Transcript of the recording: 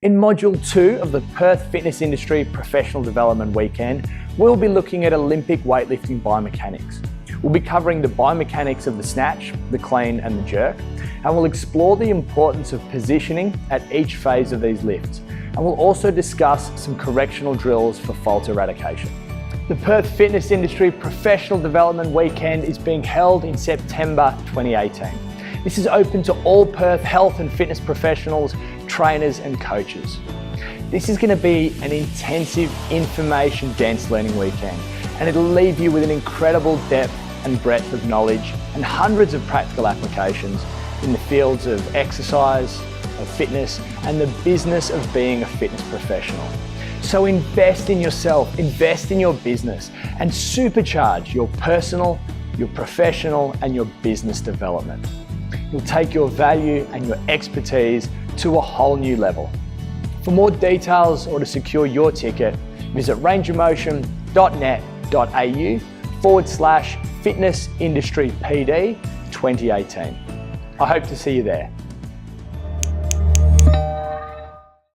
In Module 2 of the Perth Fitness Industry Professional Development Weekend, we'll be looking at Olympic weightlifting biomechanics. We'll be covering the biomechanics of the snatch, the clean and the jerk, and we'll explore the importance of positioning at each phase of these lifts. And we'll also discuss some correctional drills for fault eradication. The Perth Fitness Industry Professional Development Weekend is being held in September 2018. This is open to all Perth health and fitness professionals, trainers and coaches. This is going to be an intensive, information-dense learning weekend, and it'll leave you with an incredible depth and breadth of knowledge and hundreds of practical applications in the fields of exercise, of fitness, and the business of being a fitness professional. So invest in yourself, invest in your business, and supercharge your personal, your professional, and your business development. You'll take your value and your expertise to a whole new level. For more details or to secure your ticket, visit rangeofmotion.net.au/fitness industry PD 2018. I hope to see you there.